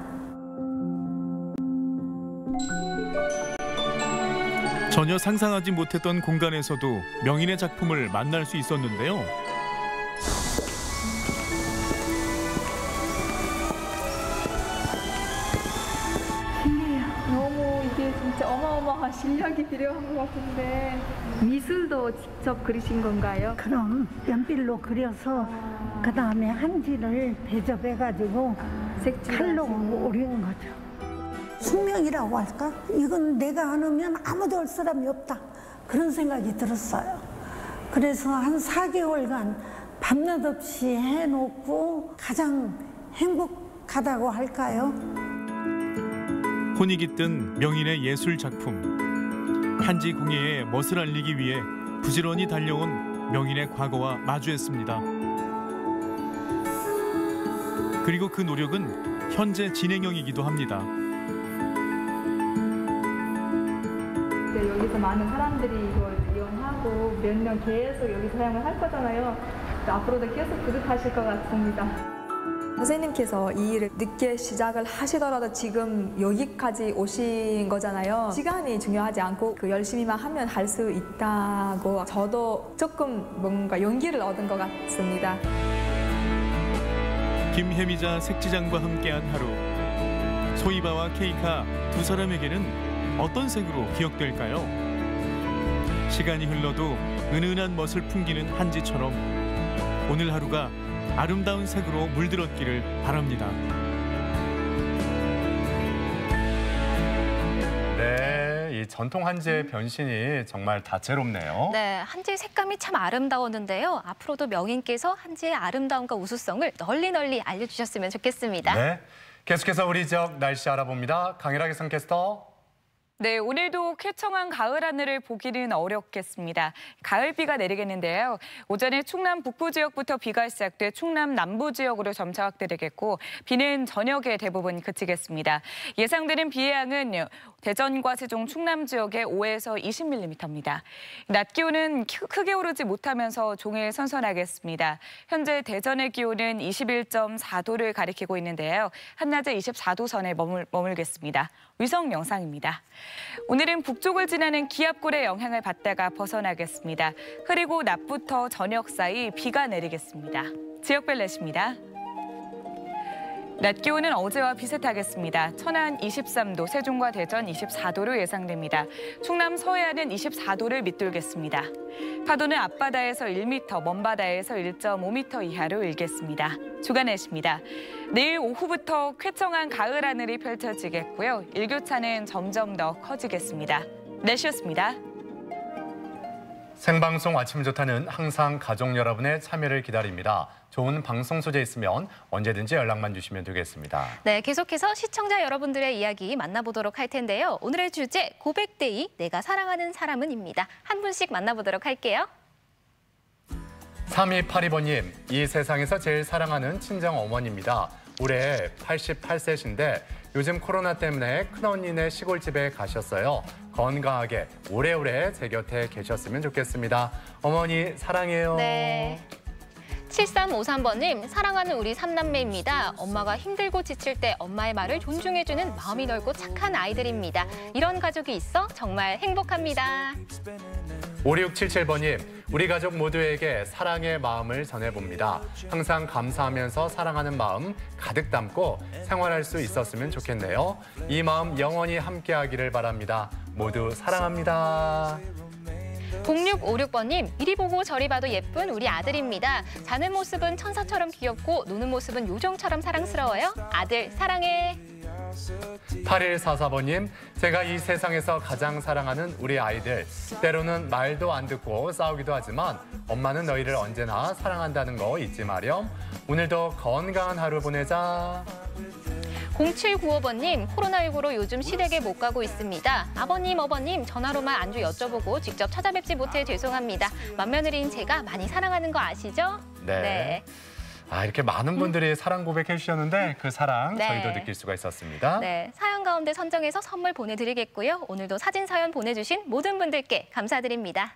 전혀 상상하지 못했던 공간에서도 명인의 작품을 만날 수 있었는데요. 너무 이게 진짜 어마어마한 실력이 필요한 것 같은데. 미술도 직접 그리신 건가요? 그럼 연필로 그려서 그 다음에 한지를 배접해가지고 칼로 오린 거죠. 숙명이라고 할까? 이건 내가 안 하면 아무도 할 사람이 없다. 그런 생각이 들었어요. 그래서 한 4개월간 밤낮 없이 해놓고 가장 행복하다고 할까요? 혼이 깃든 명인의 예술 작품. 한지 공예의 멋을 알리기 위해 부지런히 달려온 명인의 과거와 마주했습니다. 그리고 그 노력은 현재 진행형이기도 합니다. 여기서 많은 사람들이 이걸 이용하고 몇 년 계속 여기 사용을 할 거잖아요. 앞으로도 계속 그릇하실 것 같습니다. 선생님께서 이 일을 늦게 시작을 하시더라도 지금 여기까지 오신 거잖아요. 시간이 중요하지 않고 열심히만 하면 할 수 있다고 저도 조금 뭔가 용기를 얻은 것 같습니다. 김혜미자 색지장과 함께한 하루. 소이바와 케이카 두 사람에게는 어떤 색으로 기억될까요? 시간이 흘러도 은은한 멋을 풍기는 한지처럼 오늘 하루가 아름다운 색으로 물들었기를 바랍니다. 네, 이 전통 한지의 변신이 정말 다채롭네요. 네, 한지의 색감이 참 아름다웠는데요. 앞으로도 명인께서 한지의 아름다움과 우수성을 널리 알려주셨으면 좋겠습니다. 네, 계속해서 우리 지역 날씨 알아봅니다. 강일하게 선캐스터. 네, 오늘도 쾌청한 가을 하늘을 보기는 어렵겠습니다. 가을비가 내리겠는데요. 오전에 충남 북부 지역부터 비가 시작돼 충남 남부 지역으로 점차 확대되겠고 비는 저녁에 대부분 그치겠습니다. 예상되는 비의 양은 대전과 세종, 충남 지역에 5에서 20mm입니다. 낮 기온은 크게 오르지 못하면서 종일 선선하겠습니다. 현재 대전의 기온은 21.4도를 가리키고 있는데요. 한낮에 24도 선에 머물겠습니다. 위성 영상입니다. 오늘은 북쪽을 지나는 기압골의 영향을 받다가 벗어나겠습니다. 그리고 낮부터 저녁 사이 비가 내리겠습니다. 지역별 날씨입니다. 낮 기온은 어제와 비슷하겠습니다. 천안 23도, 세종과 대전 24도로 예상됩니다. 충남 서해안은 24도를 밑돌겠습니다. 파도는 앞바다에서 1m, 먼바다에서 1.5m 이하로 일겠습니다. 주간 날씨입니다. 내일 오후부터 쾌청한 가을 하늘이 펼쳐지겠고요. 일교차는 점점 더 커지겠습니다. 날씨였습니다. 생방송 아침 좋다는 항상 가족 여러분의 참여를 기다립니다. 좋은 방송 소재 있으면 언제든지 연락만 주시면 되겠습니다. 네, 계속해서 시청자 여러분들의 이야기 만나보도록 할 텐데요. 오늘의 주제 고백데이 내가 사랑하는 사람은입니다. 한 분씩 만나보도록 할게요. 3282번님, 이 세상에서 제일 사랑하는 친정 어머니입니다. 올해 88세신데 요즘 코로나 때문에 큰언니네 시골집에 가셨어요. 건강하게 오래오래 제 곁에 계셨으면 좋겠습니다. 어머니 사랑해요. 네. 7353번님, 사랑하는 우리 3남매입니다. 엄마가 힘들고 지칠 때 엄마의 말을 존중해주는 마음이 넓고 착한 아이들입니다. 이런 가족이 있어 정말 행복합니다. 5677번님, 우리 가족 모두에게 사랑의 마음을 전해봅니다. 항상 감사하면서 사랑하는 마음 가득 담고 생활할 수 있었으면 좋겠네요. 이 마음 영원히 함께하기를 바랍니다. 모두 사랑합니다. 0656번님, 이리 보고 저리 봐도 예쁜 우리 아들입니다. 자는 모습은 천사처럼 귀엽고 노는 모습은 요정처럼 사랑스러워요. 아들 사랑해. 8144번님, 제가 이 세상에서 가장 사랑하는 우리 아이들. 때로는 말도 안 듣고 싸우기도 하지만 엄마는 너희를 언제나 사랑한다는 거 잊지 마렴. 오늘도 건강한 하루 보내자. 0795번님, 코로나19로 요즘 시댁에 못 가고 있습니다. 아버님, 어버님, 전화로만 안부 여쭤보고 직접 찾아뵙지 못해 죄송합니다. 맏며느리인 제가 많이 사랑하는 거 아시죠? 네. 아, 이렇게 많은 분들이 사랑 고백해 주셨는데 그 사랑 네. 저희도 느낄 수가 있었습니다. 네, 사연 가운데 선정해서 선물 보내드리겠고요. 오늘도 사진 사연 보내주신 모든 분들께 감사드립니다.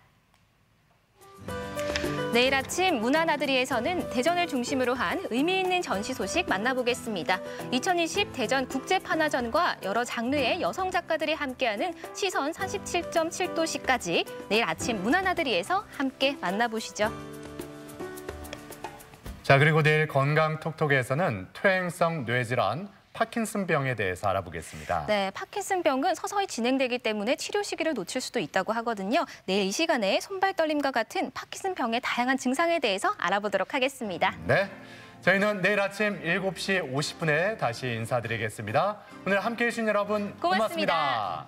내일 아침 문화나들이에서는 대전을 중심으로 한 의미 있는 전시 소식 만나보겠습니다. 2020 대전 국제판화전과 여러 장르의 여성 작가들이 함께하는 시선 47.7도시까지 내일 아침 문화나들이에서 함께 만나보시죠. 자, 그리고 내일 건강 톡톡에서는 퇴행성 뇌질환 파킨슨병에 대해서 알아보겠습니다. 네, 파킨슨병은 서서히 진행되기 때문에 치료 시기를 놓칠 수도 있다고 하거든요. 내일 이 시간에 손발 떨림과 같은 파킨슨병의 다양한 증상에 대해서 알아보도록 하겠습니다. 네, 저희는 내일 아침 7시 50분에 다시 인사드리겠습니다. 오늘 함께해 주신 여러분 고맙습니다.